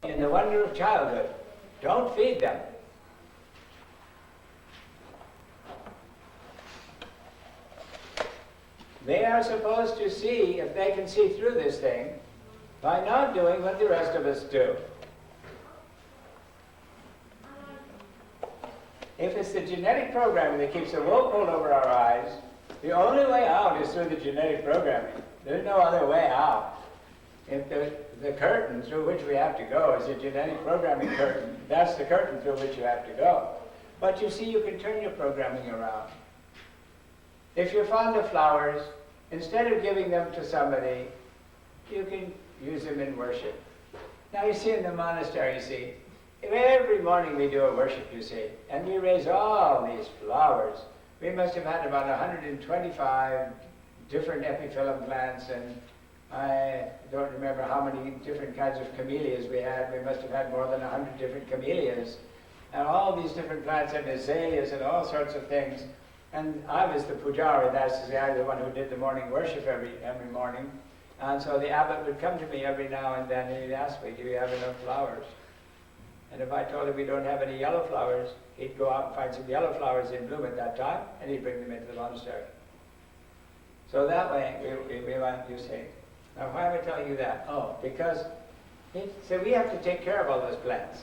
in the wonder of childhood. Don't feed them. They are supposed to see if they can see through this thing by not doing what the rest of us do. If it's the genetic programming that keeps the wool pulled over our eyes, the only way out is through the genetic programming. There's no other way out. If the curtain through which we have to go is a genetic programming curtain, that's the curtain through which you have to go. But you see, you can turn your programming around. If you're fond of flowers, instead of giving them to somebody, you can use them in worship. Now you see in the monastery, you see, every morning we do a worship, you see, and we raise all these flowers. We must have had about 125 different epiphyllum plants, and I don't remember how many different kinds of camellias we had. We must have had more than 100 different camellias. And all these different plants and azaleas and all sorts of things. And I was the pujari, that's to say, I was the one who did the morning worship every morning. And so the abbot would come to me every now and then and he'd ask me, do you have enough flowers? And if I told him we don't have any yellow flowers, he'd go out and find some yellow flowers in bloom at that time, and he'd bring them into the monastery. So that way, we went, you see. Now, why am I telling you that? Oh, because so we have to take care of all those plants.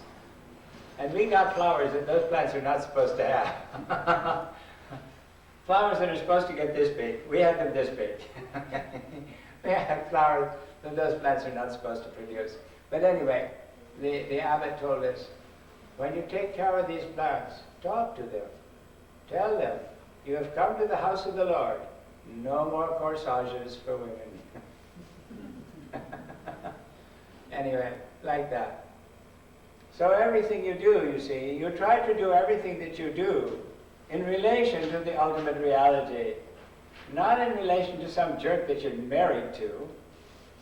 And we got flowers that those plants are not supposed to have. Flowers that are supposed to get this big, we had them this big. We had flowers that those plants are not supposed to produce. But anyway, the abbot told us, when you take care of these plants, talk to them. Tell them, you have come to the house of the Lord. No more corsages for women. Anyway, like that. So everything you do, you see, you try to do everything that you do in relation to the ultimate reality. Not in relation to some jerk that you're married to.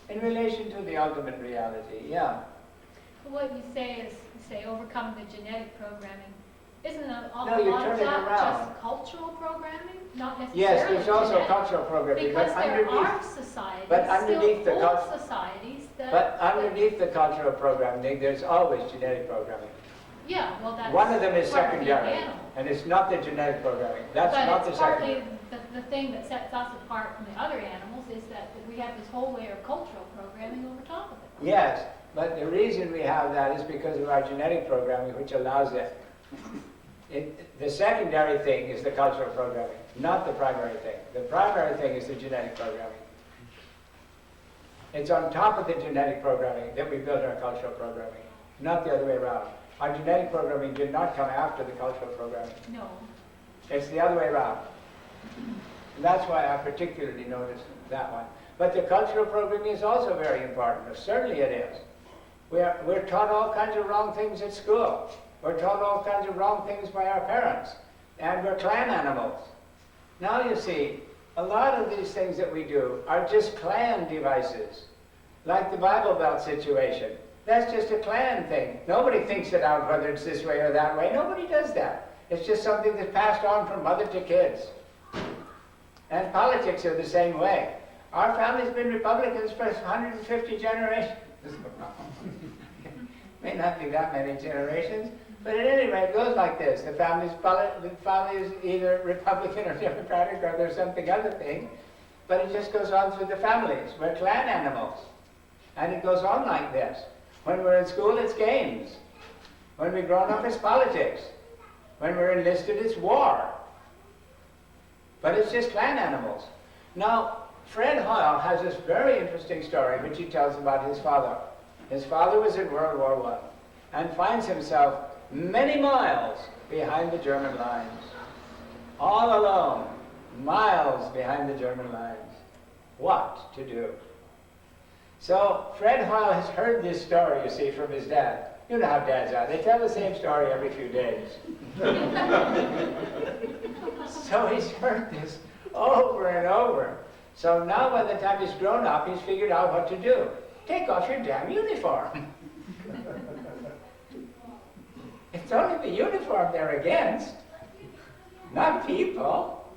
In relation to the ultimate reality, yeah. What you say is, overcome the genetic programming. Isn't an awful No, you lot turn of it that around. just cultural programming? Not necessarily Yes, there's also genetic. cultural programming. Because there are societies, but underneath still the old societies that... But underneath the cultural programming, there's always genetic programming. Yeah, well that's one of them is part of being secondary, animal. and it's not the genetic programming. That's But not the it's partly secondary. the thing that sets us apart from the other animals is that we have this whole layer of cultural programming over top of it. Yes, but the reason we have that is because of our genetic programming, which allows it. The secondary thing is the cultural programming, not the primary thing. The primary thing is the genetic programming. It's on top of the genetic programming that we build our cultural programming, not the other way around. Our genetic programming did not come after the cultural programming. No. It's the other way around. And that's why I particularly noticed that one. But the cultural programming is also very important. Certainly it is. We're taught all kinds of wrong things at school. We're taught all kinds of wrong things by our parents. And we're clan animals. Now you see, a lot of these things that we do are just clan devices. Like the Bible Belt situation. That's just a clan thing. Nobody thinks it out whether it's this way or that way. Nobody does that. It's just something that's passed on from mother to kids. And politics are the same way. Our family's been Republicans for 150 generations. May not be that many generations, but at any rate, it goes like this. The family is either Republican or Democratic, or there's something other thing, but it just goes on through the families. We're clan animals. And it goes on like this. When we're in school, it's games. When we're grown up, it's politics. When we're enlisted, it's war. But it's just clan animals. Now, Fred Hoyle has this very interesting story which he tells about his father. His father was in World War I and finds himself many miles behind the German lines. All alone, miles behind the German lines. What to do? So Fred Hoyle has heard this story, you see, from his dad. You know how dads are. They tell the same story every few days. So he's heard this over and over. So now by the time he's grown up, he's figured out what to do. Take off your damn uniform. It's only the uniform they're against, not people.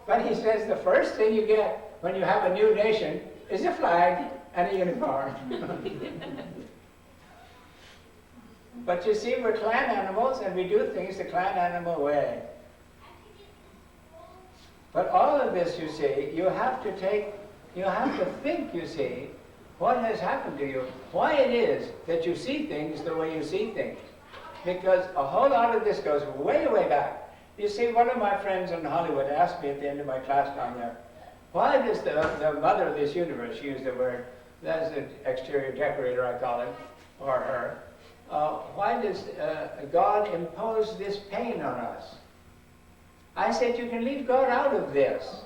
But he says the first thing you get when you have a new nation is a flag and a uniform. But you see, we're clan animals and we do things the clan animal way. But all of this, you see, you have to think, you see, what has happened to you, why it is that you see things the way you see things. Because a whole lot of this goes way, way back. You see, one of my friends in Hollywood asked me at the end of my class down there, why does the mother of this universe use the word, that's the exterior decorator I call him, or her, why does God impose this pain on us? I said, you can leave God out of this.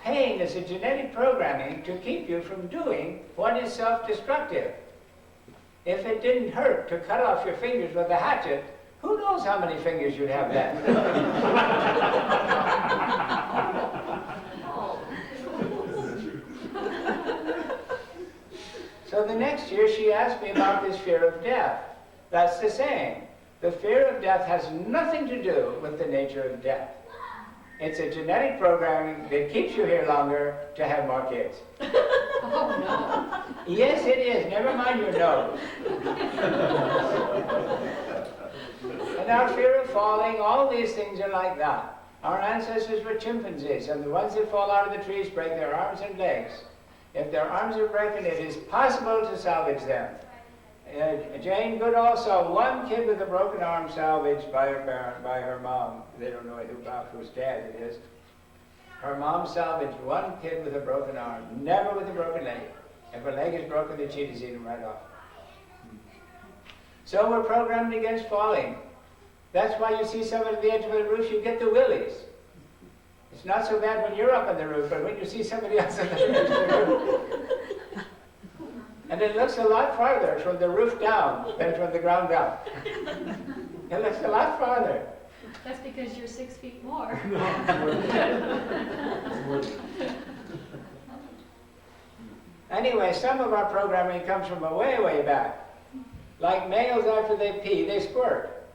Pain is a genetic programming to keep you from doing what is self-destructive. If it didn't hurt to cut off your fingers with a hatchet, who knows how many fingers you'd have left? So the next year she asked me about this fear of death. That's the saying. The fear of death has nothing to do with the nature of death. It's a genetic programming that keeps you here longer to have more kids. Oh, no. Yes, it is. Never mind your nose. And our fear of falling, all these things are like that. Our ancestors were chimpanzees, and the ones that fall out of the trees break their arms and legs. If their arms are broken, it is possible to salvage them. Jane Goodall saw one kid with a broken arm salvaged by her mom. They don't know whose dad it is. Her mom salvaged one kid with a broken arm, never with a broken leg. If a leg is broken, the cheetahs eat him right off. So we're programmed against falling. That's why you see someone at the edge of the roof, you get the willies. It's not so bad when you're up on the roof, but when you see somebody else on the edge of the roof. And it looks a lot farther from the roof down than from the ground up. It looks a lot farther. That's because you're 6 feet more. Anyway, some of our programming comes from a way, way back. Like males, after they pee, they squirt.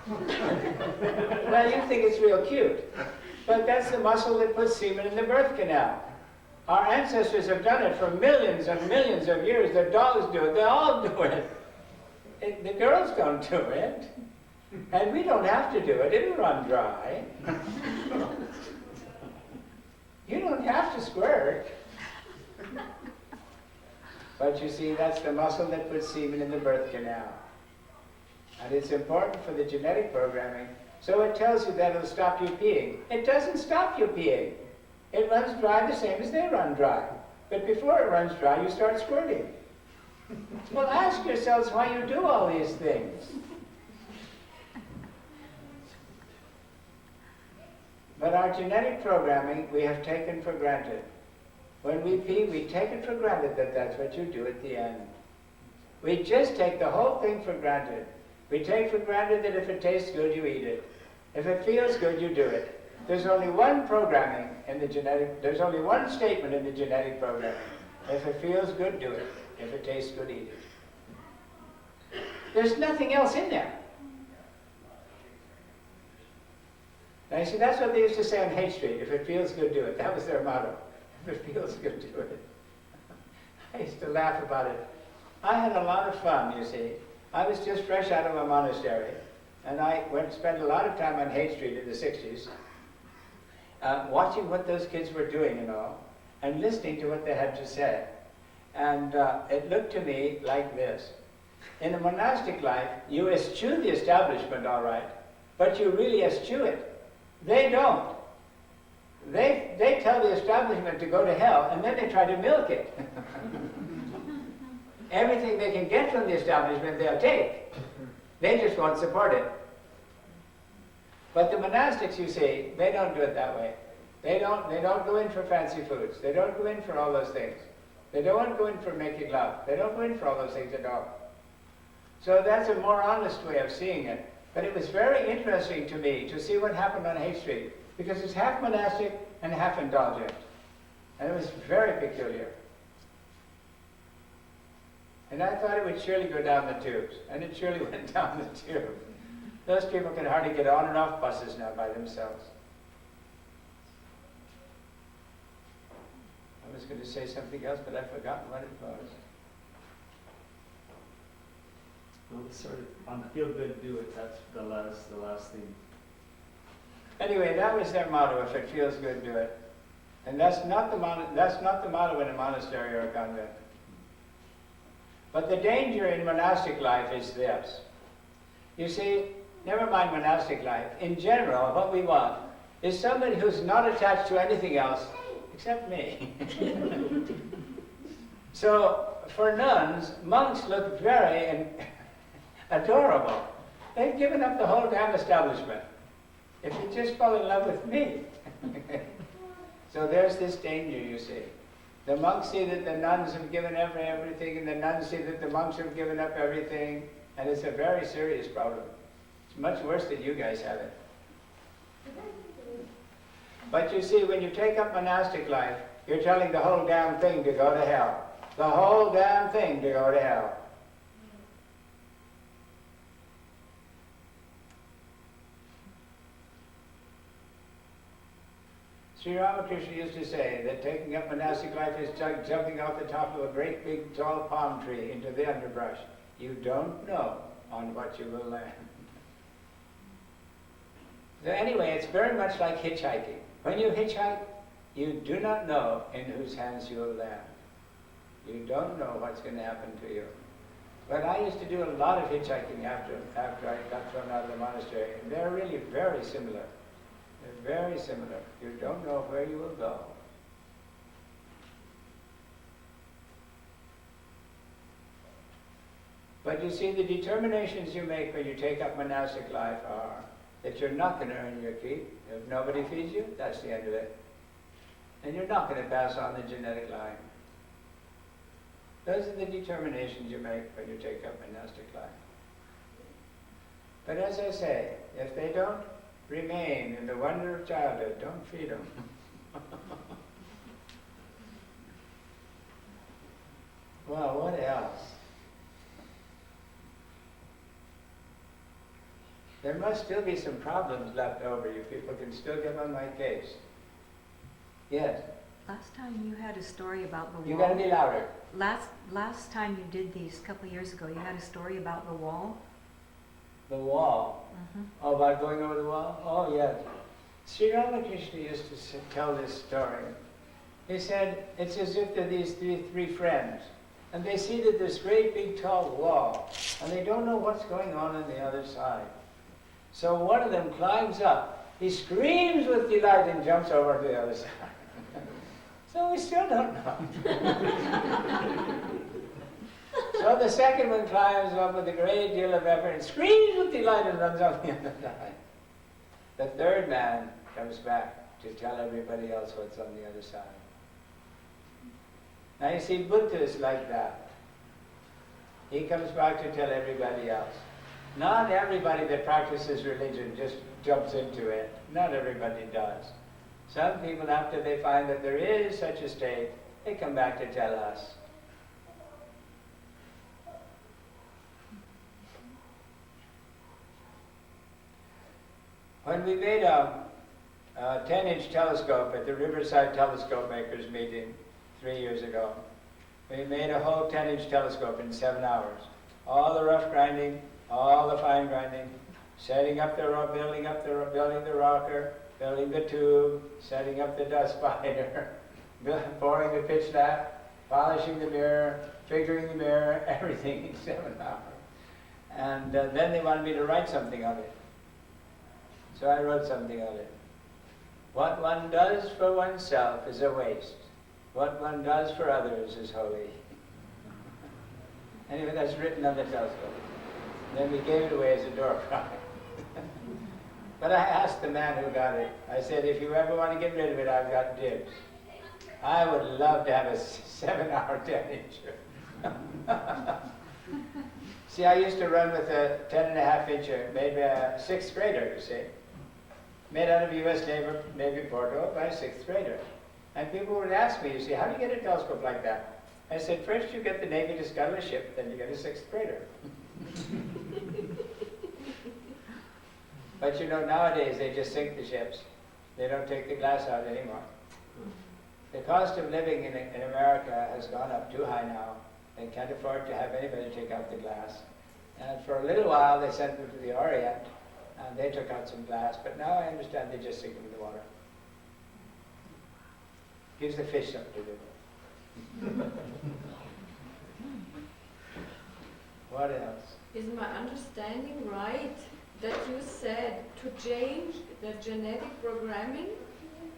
Well, you think it's real cute. But that's the muscle that puts semen in the birth canal. Our ancestors have done it for millions and millions of years. The dogs do it. They all do it. The girls don't do it. And we don't have to do it. It'll run dry. You don't have to squirt. But you see, that's the muscle that puts semen in the birth canal. And it's important for the genetic programming. So it tells you that it'll stop you peeing. It doesn't stop you peeing. It runs dry the same as they run dry. But before it runs dry, you start squirting. Well, ask yourselves why you do all these things. But our genetic programming, we have taken for granted. When we pee, we take it for granted that that's what you do at the end. We just take the whole thing for granted. We take for granted that if it tastes good, you eat it. If it feels good, you do it. There's only one programming in the genetic, there's only one statement in the genetic programming. If it feels good, do it. If it tastes good, eat it. There's nothing else in there. Now you see, that's what they used to say on Haight Street. If it feels good, do it. That was their motto. If it feels good, do it. I used to laugh about it. I had a lot of fun, you see. I was just fresh out of a monastery, and I went to spend a lot of time on Haight Street in the 60s, watching what those kids were doing and all, and listening to what they had to say. And it looked to me like this. In a monastic life, you eschew the establishment, all right, but you really eschew it. They don't. They tell the establishment to go to hell, and then they try to milk it. Everything they can get from the establishment, they'll take. They just won't support it. But the monastics, you see, they don't do it that way. They don't go in for fancy foods. They don't go in for all those things. They don't go in for making love. They don't go in for all those things at all. So that's a more honest way of seeing it. But it was very interesting to me to see what happened on Haight Street, because it's half monastic and half indulgent. And it was very peculiar. And I thought it would surely go down the tubes. And it surely went down the tube. Those people can hardly get on and off buses now by themselves. I was going to say something else, but I've forgotten what it was. Well, sort of on the feel good, do it. That's the last thing. Anyway, that was their motto: if it feels good, do it. And that's not the motto in a monastery or a convent. But the danger in monastic life is this. You see, never mind monastic life. In general, what we want is somebody who's not attached to anything else except me. So, for nuns, monks look very adorable. They've given up the whole damn establishment. If you just fall in love with me. So there's this danger, you see. The monks see that the nuns have given up everything, and the nuns see that the monks have given up everything, and it's a very serious problem. It's much worse than you guys have it. But you see, when you take up monastic life, you're telling the whole damn thing to go to hell. The whole damn thing to go to hell. Sri Ramakrishna used to say that taking up monastic life is jumping off the top of a great big tall palm tree into the underbrush. You don't know on what you will land. So anyway, it's very much like hitchhiking. When you hitchhike, you do not know in whose hands you will land. You don't know what's going to happen to you. But I used to do a lot of hitchhiking after I got thrown out of the monastery, and they're really very similar. They're very similar. You don't know where you will go. But you see, the determinations you make when you take up monastic life are that you're not going to earn your keep. If nobody feeds you, that's the end of it. And you're not going to pass on the genetic line. Those are the determinations you make when you take up monastic life. But as I say, if they don't remain in the wonder of childhood, don't feed them. Well, what else? There must still be some problems left over. You people can still get on my case. Yes? Last time you had a story about the wall. You gotta be louder. Last time you did these, a couple of years ago, you had a story about the wall. The wall? Mm-hmm. Oh, about going over the wall? Oh, yes. Sri Ramakrishna used to tell this story. He said, it's as if there are these three friends, and they see that this great big tall wall, and they don't know what's going on the other side. So one of them climbs up, he screams with delight and jumps over to the other side. So we still don't know. So the second one climbs up with a great deal of effort and screams with delight and runs on the other side. The third man comes back to tell everybody else what's on the other side. Now you see, Buddha is like that. He comes back to tell everybody else. Not everybody that practices religion just jumps into it. Not everybody does. Some people, after they find that there is such a state, they come back to tell us. When we made a 10-inch telescope at the Riverside Telescope Makers meeting 3 years ago, we made a whole 10-inch telescope in 7 hours. All the rough grinding, all the fine grinding, setting up the building the rocker, building the tube, setting up the dust spider, pouring the pitch lat, polishing the mirror, figuring the mirror, everything in 7 hours. And then they wanted me to write something on it. So I wrote something on it. What one does for oneself is a waste. What one does for others is holy. Anyway, that's written on the telescope. Then we gave it away as a door prize. But I asked the man who got it, I said, if you ever want to get rid of it, I've got dibs. I would love to have a 7-hour 10-incher. See, I used to run with a 10.5-incher, made by a 6th grader, you see. Made out of U.S. Navy Porto by a 6th grader. And people would ask me, you see, how do you get a telescope like that? I said, first you get the Navy to scuttle a ship, then you get a 6th grader. But you know, nowadays they just sink the ships. They don't take the glass out anymore. The cost of living in America has gone up too high now. They can't afford to have anybody take out the glass. And for a little while, they sent them to the Orient, and they took out some glass, but now I understand they just sink them in the water. Gives the fish something to do. What else? Is my understanding right that you said to change the genetic programming,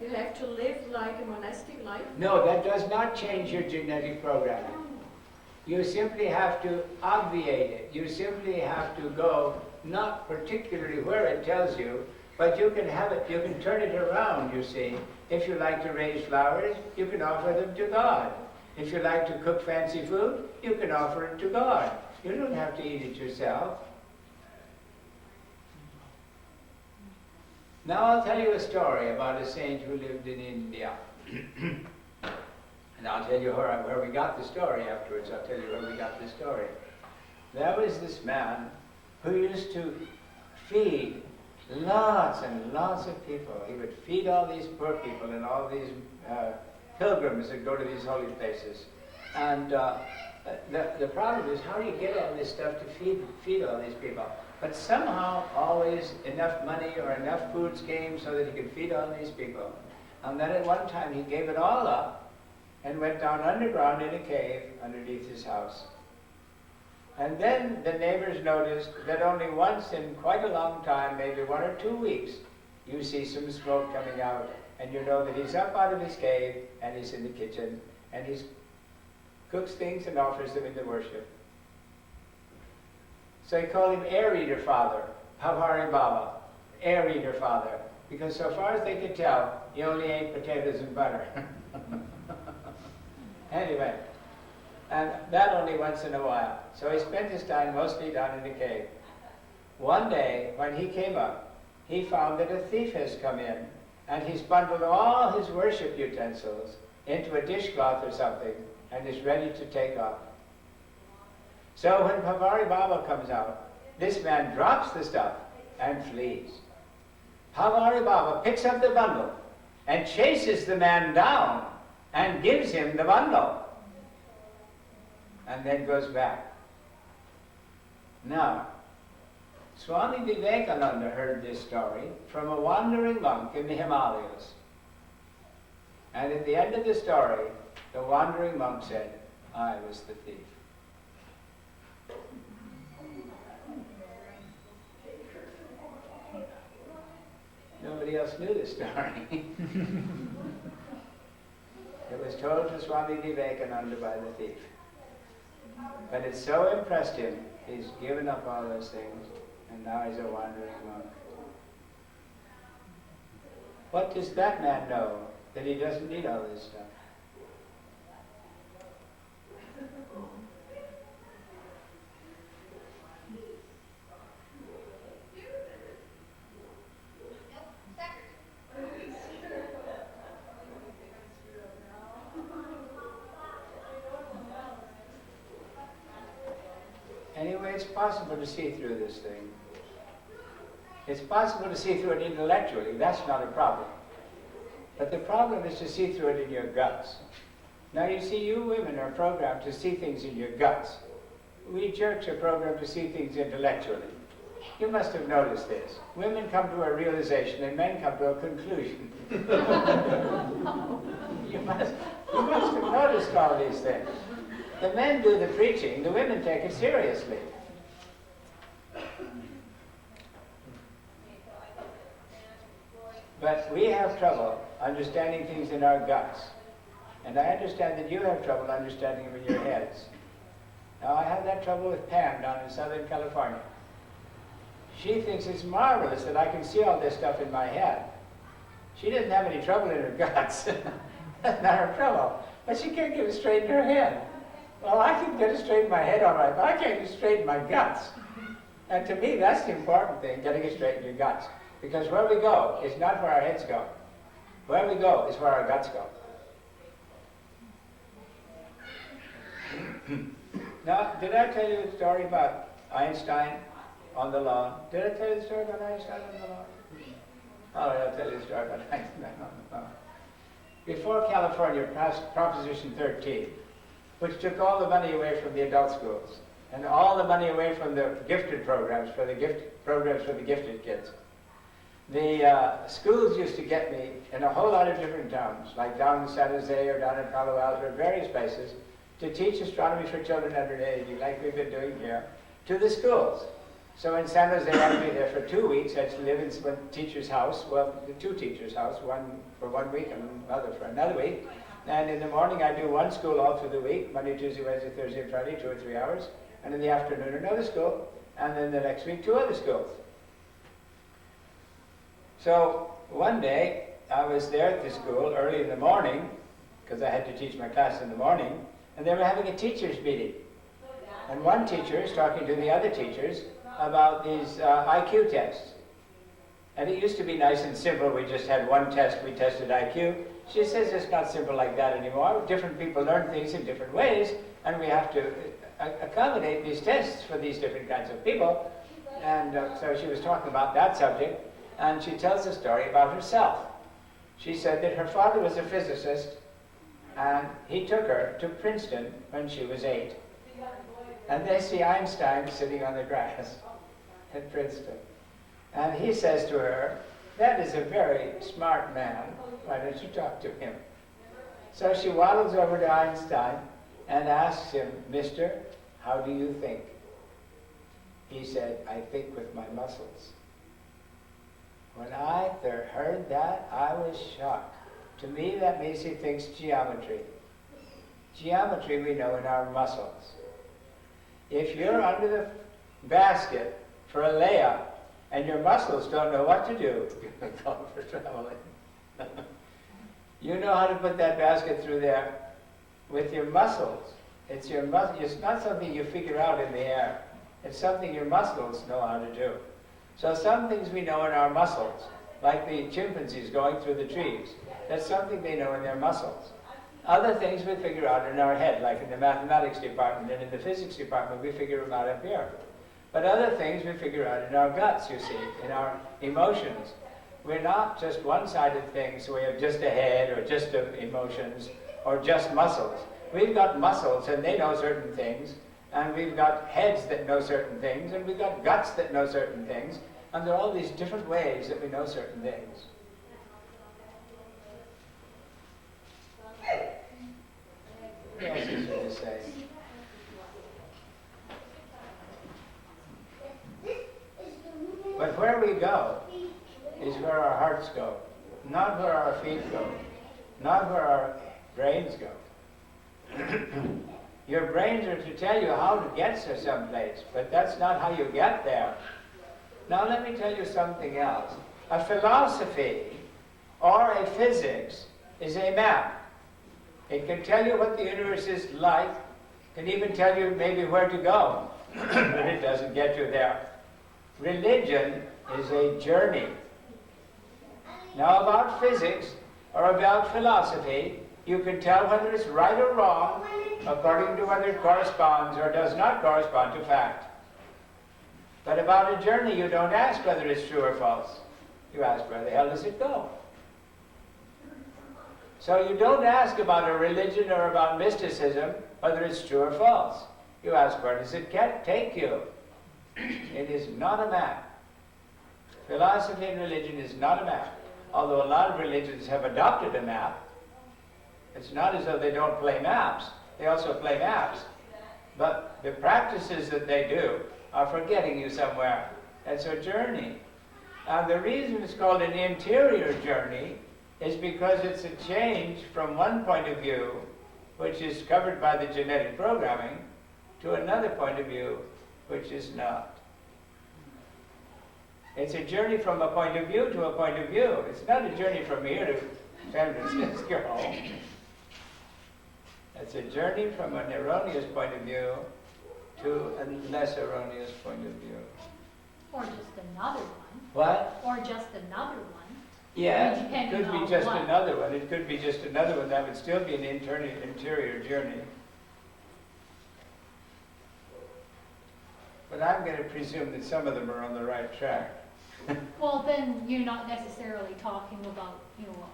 you have to live like a monastic life? No, that does not change your genetic programming. You simply have to obviate it. You simply have to go, not particularly where it tells you, but you can have it, you can turn it around, you see. If you like to raise flowers, you can offer them to God. If you like to cook fancy food, you can offer it to God. You don't have to eat it yourself. Now I'll tell you a story about a saint who lived in India. And I'll tell you where we got the story afterwards. I'll tell you where we got the story. There was this man who used to feed lots and lots of people. He would feed all these poor people and all these pilgrims that go to these holy places. And the problem is, how do you get all this stuff to feed all these people? But somehow always enough money or enough foods came so that he could feed all these people. And then at one time he gave it all up and went down underground in a cave underneath his house. And then the neighbors noticed that only once in quite a long time, maybe 1 or 2 weeks, you see some smoke coming out, and you know that he's up out of his cave and he's in the kitchen and he cooks things and offers them into worship. So he called him Air Eater Father, Pavari Baba, Air Eater Father, because so far as they could tell, he only ate potatoes and butter. Anyway, and that only once in a while. So he spent his time mostly down in the cave. One day, when he came up, he found that a thief has come in, and he's bundled all his worship utensils into a dishcloth or something, and is ready to take off. So when Pavari Baba comes out, this man drops the stuff and flees. Pavari Baba picks up the bundle and chases the man down and gives him the bundle, and then goes back. Now, Swami Vivekananda heard this story from a wandering monk in the Himalayas. And at the end of the story, the wandering monk said, "I was the thief." Nobody else knew the story. It was told to Swami Vivekananda by the thief. But it so impressed him, he's given up all those things, and now he's a wandering monk. What does that man know? That he doesn't need all this stuff. Anyway, it's possible to see through this thing. It's possible to see through it intellectually. That's not a problem. But the problem is to see through it in your guts. Now you see, you women are programmed to see things in your guts. We jerks are programmed to see things intellectually. You must have noticed this. Women come to a realization and men come to a conclusion. You must have noticed all these things. The men do the preaching, the women take it seriously. But we have trouble understanding things in our guts. And I understand that you have trouble understanding them in your heads. Now, I have that trouble with Pam down in Southern California. She thinks it's marvelous that I can see all this stuff in my head. She doesn't have any trouble in her guts. That's not her trouble. But she can't get it straight in her head. Well, I can get it straight in my head all right, but I can't get it straight in my guts. And to me, that's the important thing, getting it straight in your guts. Because where we go is not where our heads go. Where we go is where our guts go. Now, did I tell you the story about Einstein on the lawn? Did I tell you the story about Einstein on the lawn? Oh, I'll tell you the story about Einstein on the lawn. Before California passed Proposition 13, which took all the money away from the adult schools, and all the money away from the gifted programs, for the gifted kids. The schools used to get me in a whole lot of different towns, like down in San Jose or down in Palo Alto or various places, to teach astronomy for children under age, like we've been doing here, to the schools. So in San Jose, I'd be there for 2 weeks. I'd live in one teacher's house, well, the two teachers' house, one for 1 week and another for another week. And in the morning, I'd do one school all through the week, Monday, Tuesday, Wednesday, Thursday, and Friday, 2 or 3 hours. And in the afternoon, another school. And then the next week, 2 other schools. So one day, I was there at the school early in the morning, because I had to teach my class in the morning, and they were having a teachers' meeting. And one teacher is talking to the other teachers about these IQ tests. And it used to be nice and simple. We just had one test, we tested IQ. She says it's not simple like that anymore. Different people learn things in different ways, and we have to accommodate these tests for these different kinds of people. And so she was talking about that subject, and she tells a story about herself. She said that her father was a physicist, and he took her to Princeton when she was 8. And they see Einstein sitting on the grass at Princeton. And he says to her, "That is a very smart man. Why don't you talk to him?" So she waddles over to Einstein and asks him, "Mister, how do you think?" He said, "I think with my muscles." When I heard that, I was shocked. To me, that means he thinks geometry. Geometry we know in our muscles. If you're under the basket for a layup and your muscles don't know what to do, you're going for traveling. You know how to put that basket through there with your muscles. It's your it's not something you figure out in the air. It's something your muscles know how to do. So some things we know in our muscles, like the chimpanzees going through the trees, that's something they know in their muscles. Other things we figure out in our head, like in the mathematics department and in the physics department, we figure them out up here. But other things we figure out in our guts, you see, in our emotions. We're not just one-sided things, so we have just a head or just emotions or just muscles. We've got muscles and they know certain things, and we've got heads that know certain things, and we've got guts that know certain things, and there are all these different ways that we know certain things. What else is there to say? But where we go is where our hearts go, not where our feet go, not where our brains go. Your brains are to tell you how to get to someplace, but that's not how you get there. Now let me tell you something else. A philosophy or a physics is a map. It can tell you what the universe is like, can even tell you maybe where to go, but it doesn't get you there. Religion is a journey. Now about physics or about philosophy, you can tell whether it's right or wrong according to whether it corresponds or does not correspond to fact. But about a journey, you don't ask whether it's true or false. You ask where the hell does it go? So you don't ask about a religion or about mysticism whether it's true or false. You ask where does it take you? It is not a map. Philosophy and religion is not a map. Although a lot of religions have adopted a map, it's not as though they don't play maps. They also play maps. But the practices that they do are for getting you somewhere. It's a journey. And the reason it's called an interior journey is because it's a change from one point of view, which is covered by the genetic programming, to another point of view, which is not. It's a journey from a point of view to a point of view. It's not a journey from here to San Francisco. It's a journey from an erroneous point of view to a less erroneous point of view. Or just another one. What? Or just another one. Yeah, it Depending could be on just what. another one. It could be just another one. That would still be an interior journey. But I'm going to presume that some of them are on the right track. Well, then you're not necessarily talking about,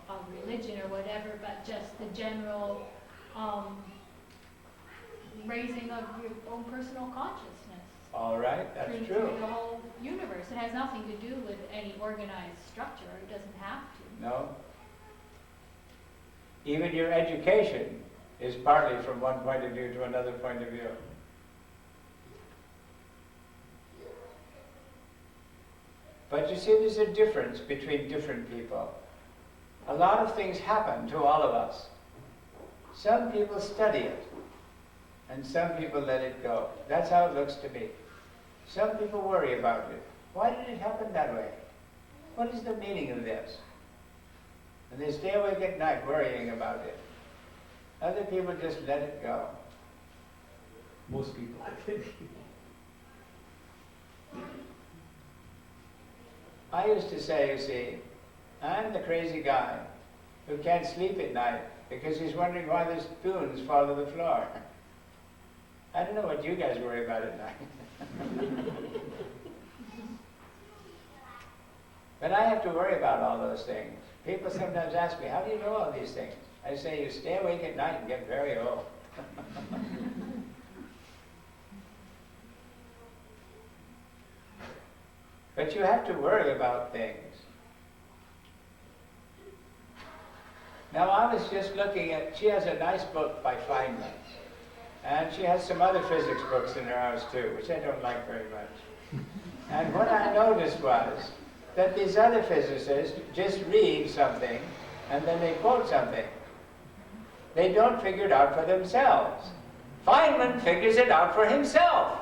a religion or whatever, but just the general, raising of your own personal consciousness. All right, that's through true. the whole universe. It has nothing to do with any organized structure. It doesn't have to. No. Even your education is partly from one point of view to another point of view. But you see, there's a difference between different people. A lot of things happen to all of us. Some people study it, and some people let it go. That's how it looks to me. Some people worry about it. Why did it happen that way? What is the meaning of this? And they stay awake at night worrying about it. Other people just let it go. Most people, I think. I used to say, you see, I'm the crazy guy who can't sleep at night because he's wondering why the spoons fall to the floor. I don't know what you guys worry about at night. But I have to worry about all those things. People sometimes ask me, how do you know all these things? I say, you stay awake at night and get very old. But you have to worry about things. Now, I was just looking at, she has a nice book by Feynman. And she has some other physics books in her house too, which I don't like very much. And what I noticed was that these other physicists just read something and then they quote something. They don't figure it out for themselves. Feynman figures it out for himself.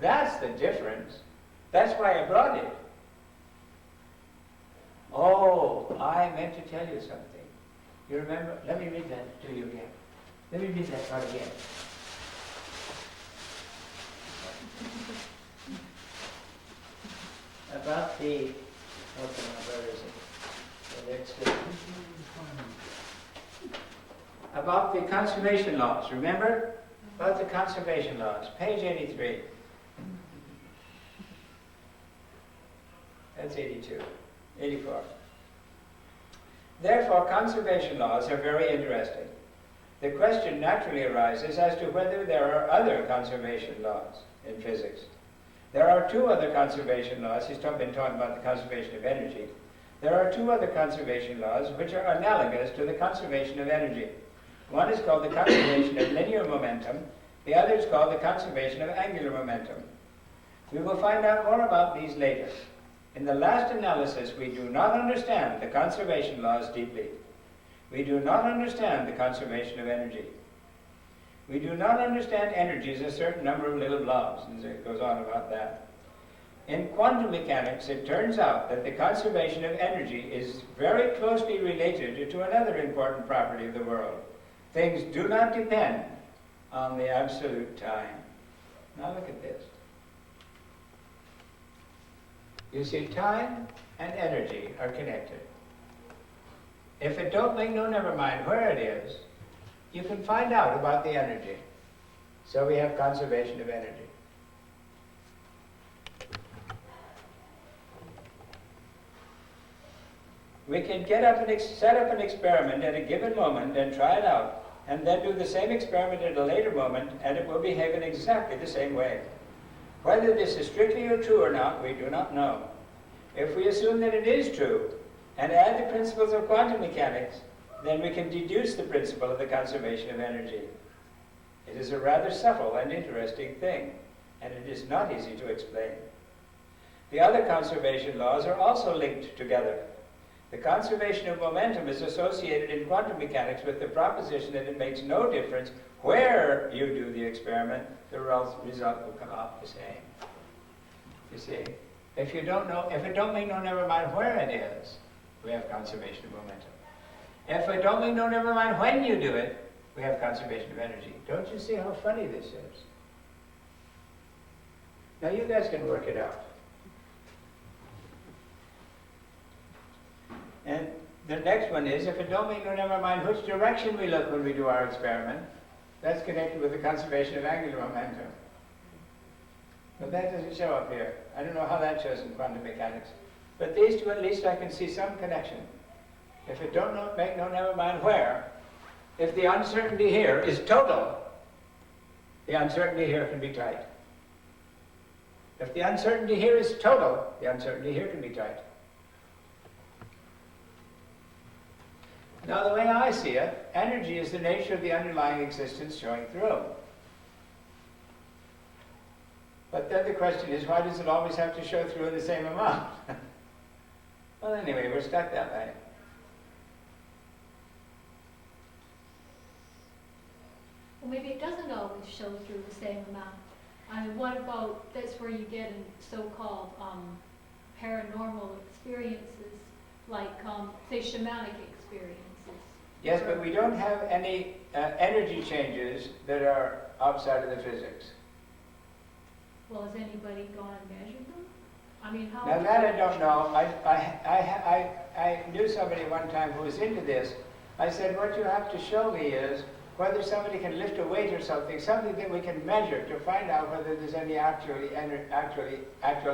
That's the difference. That's why I brought it. Oh, I meant to tell you something. You remember? Let me read that to you again. Let me read that part again. About the, where is it? The next thing. About the conservation laws, remember? About the conservation laws, page 83. That's 82, 84. Therefore, conservation laws are very interesting. The question naturally arises as to whether there are other conservation laws in physics. There are two other conservation laws. He's been talking about the conservation of energy. There are two other conservation laws which are analogous to the conservation of energy. One is called the conservation of linear momentum. The other is called the conservation of angular momentum. We will find out more about these later. In the last analysis, we do not understand the conservation laws deeply. We do not understand the conservation of energy. We do not understand energy as a certain number of little blobs, and it goes on about that. In quantum mechanics, it turns out that the conservation of energy is very closely related to another important property of the world. Things do not depend on the absolute time. Now look at this. You see, time and energy are connected. If it don't make no never mind where it is, you can find out about the energy. So we have conservation of energy. We can get up and set up an experiment at a given moment and try it out, and then do the same experiment at a later moment, and it will behave in exactly the same way. Whether this is strictly true or not, we do not know. If we assume that it is true, and add the principles of quantum mechanics, then we can deduce the principle of the conservation of energy. It is a rather subtle and interesting thing, and it is not easy to explain. The other conservation laws are also linked together. The conservation of momentum is associated in quantum mechanics with the proposition that it makes no difference where you do the experiment, the result will come out the same. You see, if it don't make no never mind where it is, we have conservation of momentum. If it don't make no never mind when you do it, we have conservation of energy. Don't you see how funny this is? Now you guys can work it out. And the next one is, if it don't make no never mind which direction we look when we do our experiment, that's connected with the conservation of angular momentum. But that doesn't show up here. I don't know how that shows in quantum mechanics. But these two, at least I can see some connection. If it don't make no never mind where, if the uncertainty here is total, the uncertainty here can be tight. If the uncertainty here is total, the uncertainty here can be tight. Now, the way I see it, energy is the nature of the underlying existence showing through. But then the question is, why does it always have to show through in the same amount? Well, anyway, we're stuck that way. Well, maybe it doesn't always show through the same amount. I mean, what about, that's where you get in so-called paranormal experiences, like, say, shamanic experiences. Yes, but we don't have any energy changes that are outside of the physics. Well, has anybody gone and measured them? I mean, how? Now that I don't know. I knew somebody one time who was into this. I said, what you have to show me is whether somebody can lift a weight or something that we can measure to find out whether there's any actual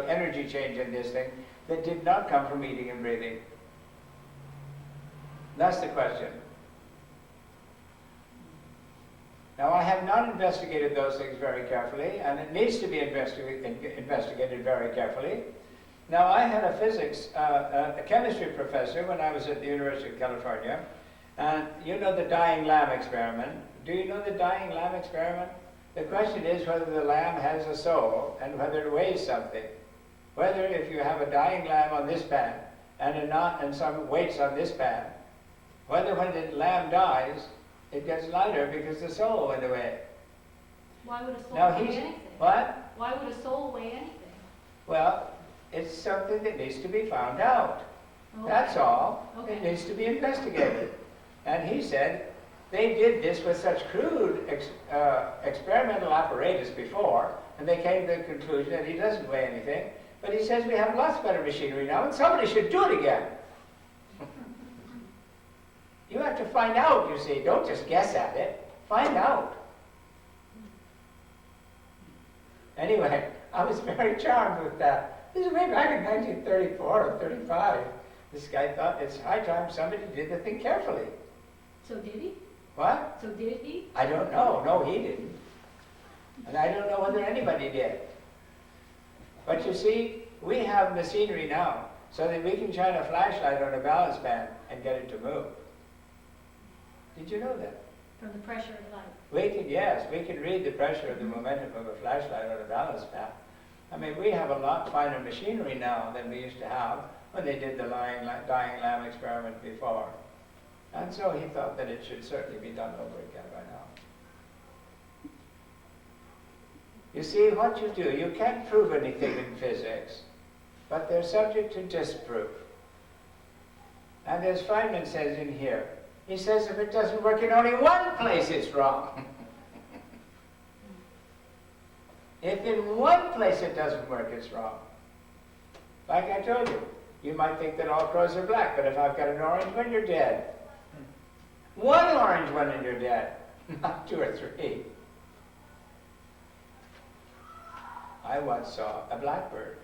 energy change in this thing that did not come from eating and breathing. That's the question. Now, I have not investigated those things very carefully, and it needs to be investigated very carefully. Now, I had a chemistry professor when I was at the University of California, and you know the dying lamb experiment. Do you know the dying lamb experiment? The question is whether the lamb has a soul and whether it weighs something. Whether if you have a dying lamb on this pan and some weights on this pan, whether when the lamb dies, it gets lighter because the soul went away. Why would a soul Now weigh anything? What? Why would a soul weigh anything? Well, it's something that needs to be found out. Okay. That's all. Okay. It needs to be investigated. And he said they did this with such crude experimental apparatus before, and they came to the conclusion that he doesn't weigh anything. But he says we have lots better machinery now, and somebody should do it again. You have to find out, you see. Don't just guess at it. Find out. Anyway, I was very charmed with that. This is way back in 1934 or 35. This guy thought it's high time somebody did the thing carefully. So did he? What? So did he? I don't know. No, he didn't. And I don't know whether anybody did. But you see, we have machinery now so that we can shine a flashlight on a balance band and get it to move. Did you know that? From the pressure of light. We can read the pressure of the momentum of a flashlight on a balance band. I mean, we have a lot finer machinery now than we used to have when they did the dying lamb experiment before. And so he thought that it should certainly be done over again by now. You see, what you do, you can't prove anything in physics, but they're subject to disproof. And as Feynman says in here, he says if it doesn't work in only one place, it's wrong. If in one place it doesn't work, it's wrong. Like I told you, you might think that all crows are black, but if I've got an orange one, you're dead. One orange one and you're dead, not two or three. I once saw a blackbird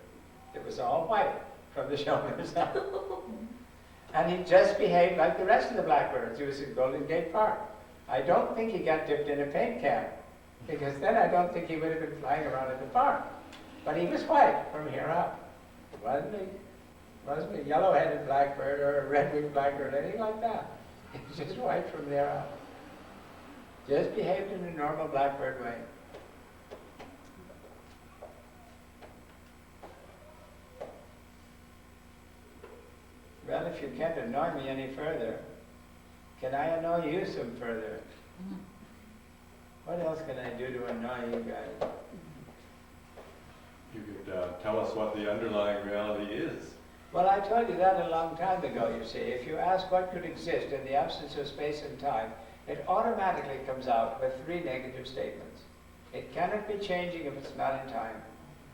that was all white from the shoulders up. And he just behaved like the rest of the blackbirds. He was in Golden Gate Park. I don't think he got dipped in a paint can, because then I don't think he would have been flying around in the park. But he was white from here up. Wasn't a yellow-headed blackbird or a red-winged blackbird, anything like that. He was just white from there up. Just behaved in a normal blackbird way. Well, if you can't annoy me any further, can I annoy you some further? What else can I do to annoy you guys? You could tell us what the underlying reality is. Well, I told you that a long time ago, you see. If you ask what could exist in the absence of space and time, it automatically comes out with three negative statements. It cannot be changing if it's not in time,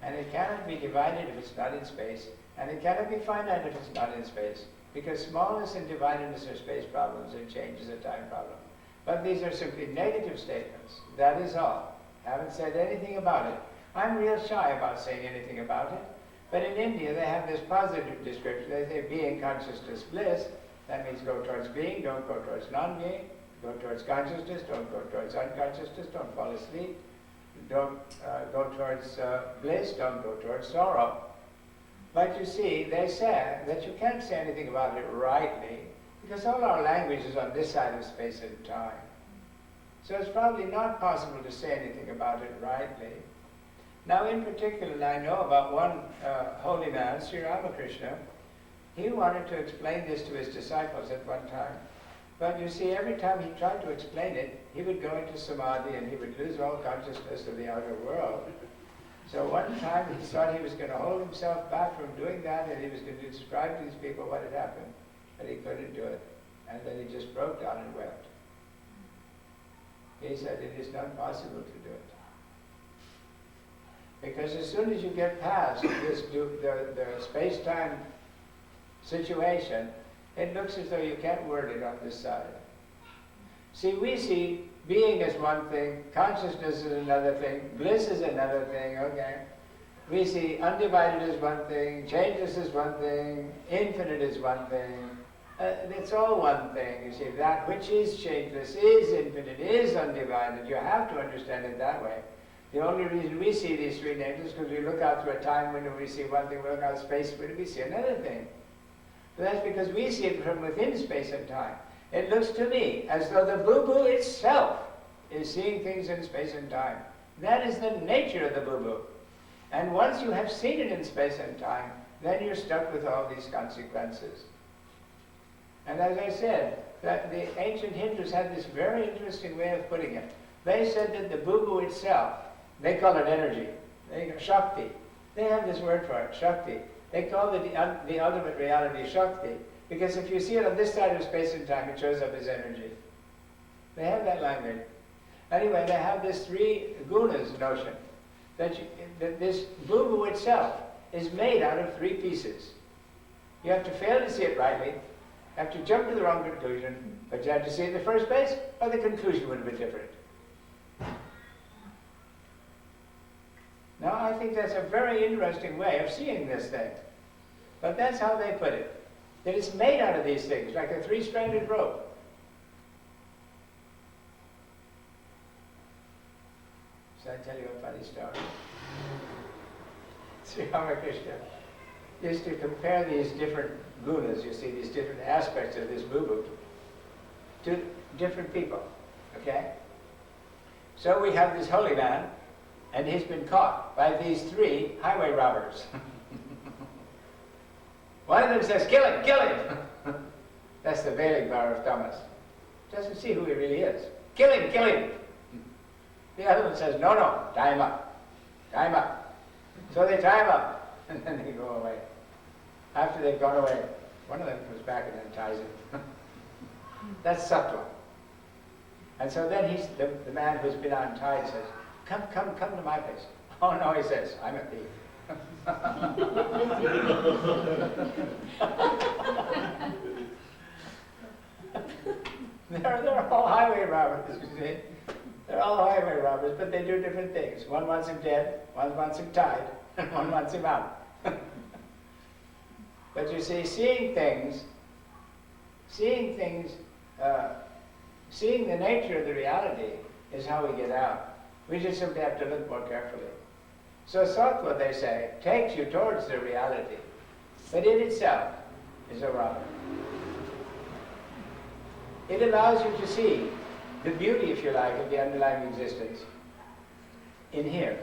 and it cannot be divided if it's not in space, and it cannot be finite if it's not in space, because smallness and dividedness are space problems and change is a time problem. But these are simply negative statements. That is all. Haven't said anything about it. I'm real shy about saying anything about it. But in India, they have this positive description. They say being, consciousness, bliss. That means go towards being, don't go towards non-being. go towards consciousness, don't go towards unconsciousness, don't fall asleep, don't go towards bliss, don't go towards sorrow. But you see, they say that you can't say anything about it rightly, because all our language is on this side of space and time. So it's probably not possible to say anything about it rightly. Now, in particular, I know about one holy man, Sri Ramakrishna. He wanted to explain this to his disciples at one time. But you see, every time he tried to explain it, he would go into samadhi and he would lose all consciousness of the outer world. So one time he thought he was going to hold himself back from doing that, and he was going to describe to these people what had happened, but he couldn't do it. And then he just broke down and wept. He said, it is not possible to do it. Because as soon as you get past this, the space-time situation, it looks as though you can't word it on this side. See, we see being as one thing, consciousness is another thing, bliss is another thing, okay? We see undivided as one thing, changeless is one thing, infinite is one thing. It's all one thing, you see. That which is changeless, is infinite, is undivided. You have to understand it that way. The only reason we see these three names is because we look out through a time window, we see one thing, we look out space window, we see another thing. But that's because we see it from within space and time. It looks to me as though the boo-boo itself is seeing things in space and time. That is the nature of the boo-boo. And once you have seen it in space and time, then you're stuck with all these consequences. And as I said, that the ancient Hindus had this very interesting way of putting it. They said that the boo-boo itself, they call it energy, Shakti. They have this word for it, Shakti. They call it the ultimate reality, Shakti, because if you see it on this side of space and time, it shows up as energy. They have that language. Anyway, they have this three gunas notion, that this boo-boo itself is made out of three pieces. You have to fail to see it rightly, have to jump to the wrong conclusion, but you have to see it in the first place, or the conclusion would have been different. Now, I think that's a very interesting way of seeing this thing. But that's how they put it. That it's made out of these things, like a three-stranded rope. Shall I tell you a funny story? Sri Ramakrishna used to compare these different gunas, you see, these different aspects of this boo-boo, to different people, okay? So we have this holy man, and he's been caught by these three highway robbers. One of them says, kill him, kill him! That's the veiling power of Thomas. Doesn't see who he really is. Kill him, kill him! The other one says, no, no, tie him up, tie him up. So they tie him up, and then they go away. After they've gone away, one of them comes back and then ties him. That's sattva. And so then the man who's been untied says, come to my place. Oh no, he says, I'm a thief. They're all highway robbers, you see. They're all highway robbers, but they do different things. One wants him dead, one wants him tied, and one wants him out. But you see, seeing the nature of the reality is how we get out. We just simply have to look more carefully. So sattva, they say, takes you towards the reality, but in itself is a robber. It allows you to see the beauty, if you like, of the underlying existence in here.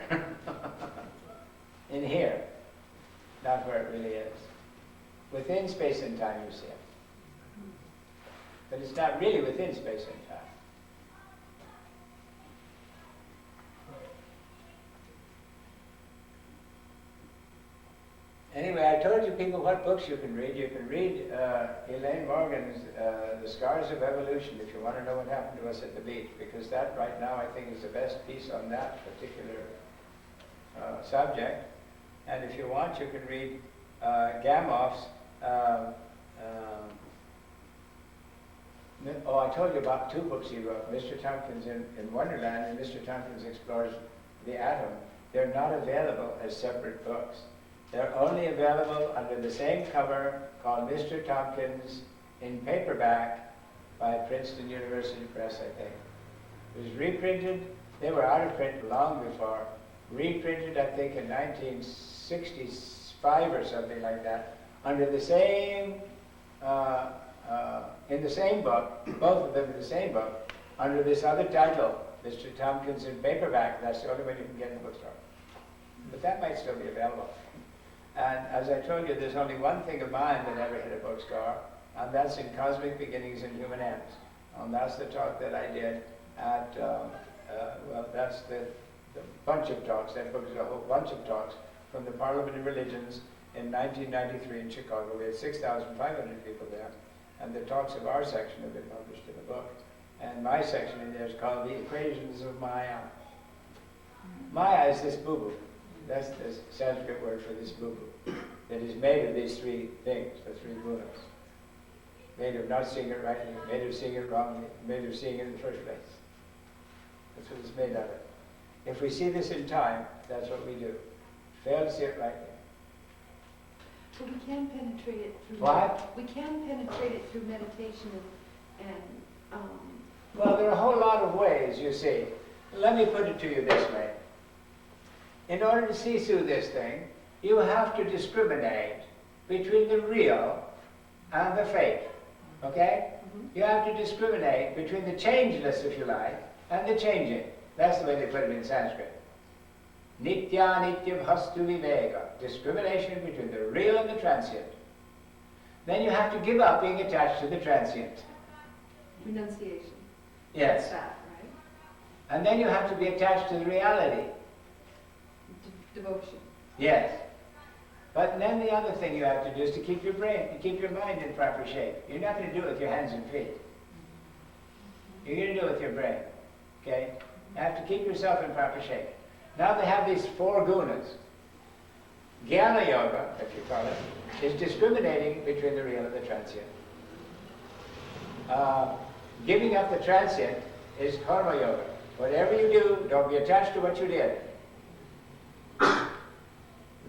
In here, not where it really is. Within space and time you see it. But it's not really within space and time. Anyway, I told you people what books you can read. You can read Elaine Morgan's The Scars of Evolution if you want to know what happened to us at the beach, because that right now I think is the best piece on that particular subject. And if you want, you can read Gamoff's I told you about two books he wrote, Mr. Tompkins in Wonderland and Mr. Tompkins Explores the Atom. They're not available as separate books. They're only available under the same cover called Mr. Tompkins in paperback, by Princeton University Press, I think. It was reprinted. They were out of print long before. Reprinted, I think, in 1965 or something like that, under the same, in the same book, both of them in the same book, under this other title, Mr. Tompkins in paperback. That's the only way you can get in the bookstore. But that might still be available. And as I told you, there's only one thing of mine that ever hit a bookstore, and that's in Cosmic Beginnings and Human Ends. And that's the talk that I did at, well, that's the bunch of talks. That book is a whole bunch of talks from the Parliament of Religions in 1993 in Chicago. We had 6,500 people there, and the talks of our section have been published in the book. And my section in there is called The Equations of Maya. Maya is this boo-boo. That's the Sanskrit word for this boo-boo, that is made of these three things, the three gunas. Made of not seeing it rightly, made of seeing it wrongly, made of seeing it in the first place. That's what it's made out of. If we see this in time, that's what we do. Fail to see it rightly. But we can penetrate it through. What? We can penetrate it through meditation and Well, there are a whole lot of ways, you see. Let me put it to you this way. In order to see through this thing, you have to discriminate between the real and the fake. Okay? You have to discriminate between the changeless, if you like, and the changing. That's the way they put it in Sanskrit. Nitya nitya bhastu viveka. Discrimination between the real and the transient. Then you have to give up being attached to the transient. renunciation. Yes. That's that, right? And then you have to be attached to the reality. Devotion. Yes. But then the other thing you have to do is to keep your brain, to keep your mind in proper shape. You're not going to do it with your hands and feet. You're going to do it with your brain. Okay? You have to keep yourself in proper shape. Now they have these four gunas. Jnana yoga, if you call it, is discriminating between the real and the transient. Giving up the transient is karma yoga. Whatever you do, don't be attached to what you did.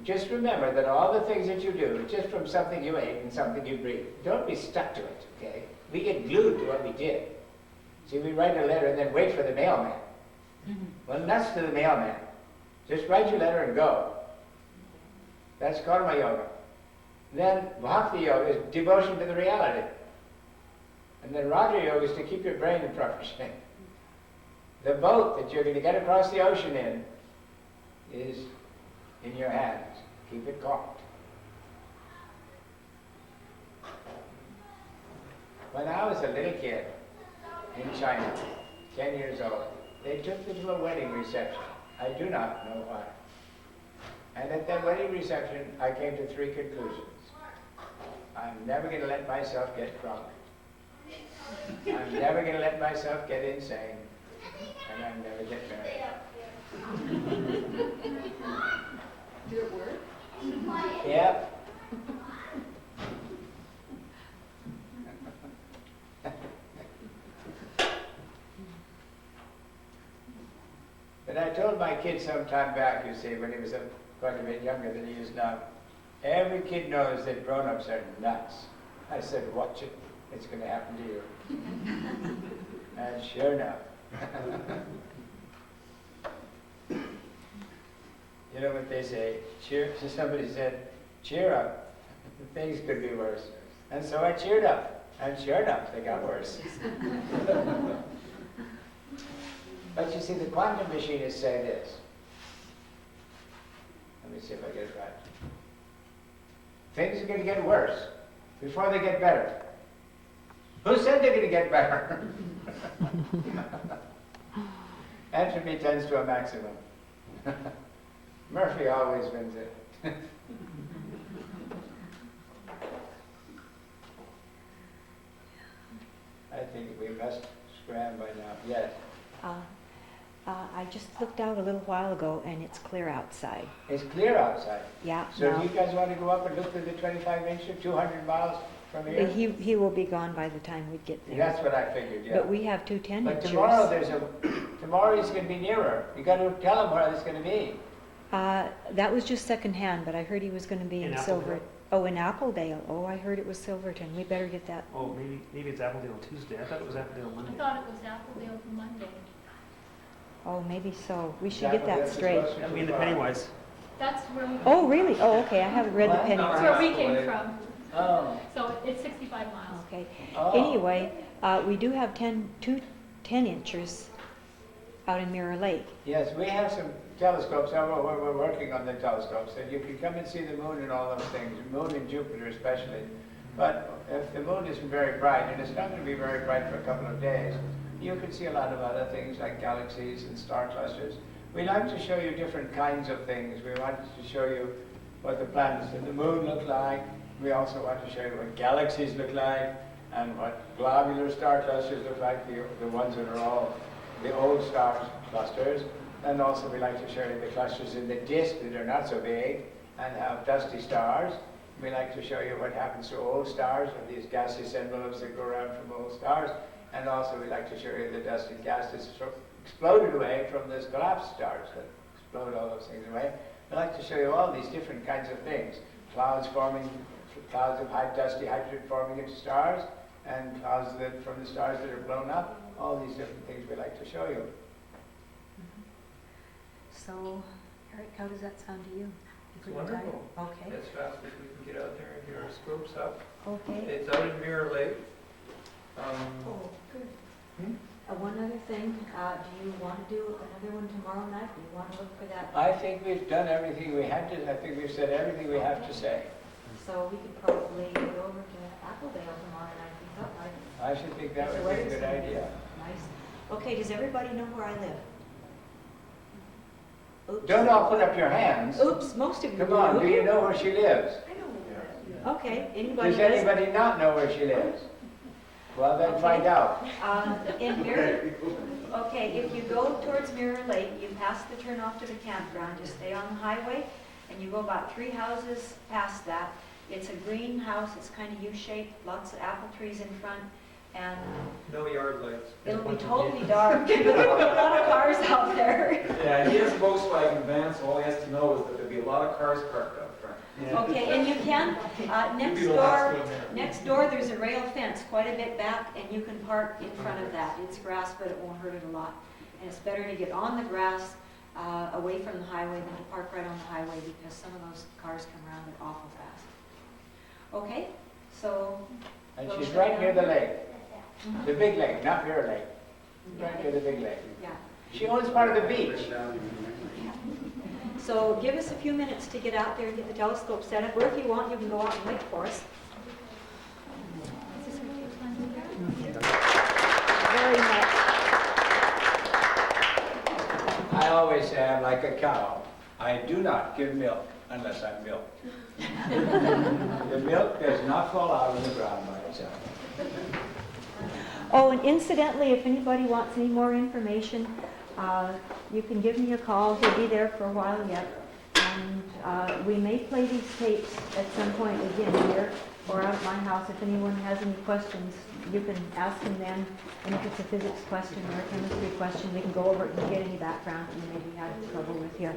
Just remember that all the things that you do are just from something you ate and something you breathed. Don't be stuck to it, okay? We get glued to what we did. See, we write a letter and then wait for the mailman. Well, that's to the mailman. Just write your letter and go. That's karma yoga. Then bhakti yoga is devotion to the reality. And then raja yoga is to keep your brain in proper shape. The boat that you're going to get across the ocean in is in your hands. Keep it caulked. When I was a little kid in China, 10 years old, they took me to a wedding reception. I do not know why. And at that wedding reception, I came to three conclusions. I'm never going to let myself get drunk. I'm never going to let myself get insane. And I'm never get married. Did it work? Yep. But I told my kid some time back, you see, when he was quite a bit younger than he is now, every kid knows that grown-ups are nuts. I said, watch it. It's going to happen to you. And sure enough. You know what they say? Somebody said, cheer up. Things could be worse. And so I cheered up. And sure enough, they got worse. But you see, the quantum machinists say this. Let me see if I get it right. Things are going to get worse before they get better. Who said they're going to get better? Entropy tends to a maximum. Murphy always wins it. I think we must scram by now. Yes. I just looked out a little while ago, and it's clear outside. It's clear outside. Yeah. So no. do you guys want to go up and look through the 25-inch or 200 miles from here? He will be gone by the time we get there. That's what I figured, yeah. But we have two 10-inchers. But tomorrow tomorrow he's going to be nearer. You got to tell him where it's going to be. That was just secondhand, but I heard he was going to be In in Silver. Applegrove? Oh, in Appledale. Oh, I heard it was Silverton. We better get that. Oh, maybe it's Appledale Tuesday. I thought it was Appledale I Monday. thought it was Appledale for Monday. Oh, maybe so. We should get that straight. I mean, the Pennywise. That's where we. Oh, really? Oh, okay. I haven't read the What? penny. That's where we came from. Oh, So it's 65 miles. Okay. oh. Anyway, we do have 2 10-inchers out in Mirror Lake. Yes, we have some telescopes, we're working on the telescopes, and you can come and see the moon and all those things, the moon and Jupiter especially. But if the moon isn't very bright, and it's not going to be very bright for a couple of days, you can see a lot of other things like galaxies and star clusters. We like to show you different kinds of things. We want to show you what the planets and the moon look like. We also want to show you what galaxies look like, and what globular star clusters look like, the ones that are all the old star clusters. And also we like to show you the clusters in the disk that are not so big and have dusty stars. We like to show you what happens to old stars, or these gaseous envelopes that go around from old stars. And also we like to show you the dust and gas that's exploded away from these collapsed stars that explode all those things away. We like to show you all these different kinds of things. Clouds forming, clouds of dusty hydrogen forming into stars, and clouds that from the stars that are blown up. All these different things we like to show you. So, Eric, how does that sound to you? It's wonderful. Okay. As fast as we can get out there and get our scopes up. Okay. It's out in Mirror Lake. Oh, good. One other thing, do you want to do another one tomorrow night? Do you want to look for that? I think we've done everything we had to. I think we've said everything we have to say. So we could probably go over to Appledale tomorrow night. Is that right? I should think that It's would be a Wednesday. good idea. Nice. Okay, does everybody know where I live? Oops. Don't all put up your hands. Oops, most of you Come on, do you know where she lives? Okay, anybody Does does? anybody not know where she lives? Well, then Okay. find out. In Mirror, okay, if you go towards Mirror Lake, you pass the turn off to the campground, you stay on the highway, and you go about 3 houses past that. It's a green house, it's kind of U-shaped, lots of apple trees in front, and No yard lights. it'll be totally dark. There'll be a lot of cars out there. Yeah, he has a Volkswagen van, so all he has to know is that there'll be a lot of cars parked out front. Okay, and you can, next door, there's a rail fence quite a bit back, and you can park in front of that. It's grass, but it won't hurt it a lot. And it's better to get on the grass, away from the highway than to park right on the highway, because some of those cars come around it awful fast. Okay, so. And we'll she's shut right near down. the lake. Mhm. The big lake, not Mirror Lake. Yeah. Right near the big lake. Yeah. She owns part of the beach. So give us a few minutes to get out there and get the telescope set up, or if you want, you can go out and wait for us. Is this what you plan to do? Very much. I always say I'm like a cow. I do not give milk unless I'm milked. The milk does not fall out of the ground by itself. Oh, and incidentally, if anybody wants any more information, you can give me a call. He'll be there for a while yet. And we may play these tapes at some point again here or out at my house. If anyone has any questions, you can ask them then. And if it's a physics question or a chemistry question, we can go over it and get any background that you maybe had trouble with here.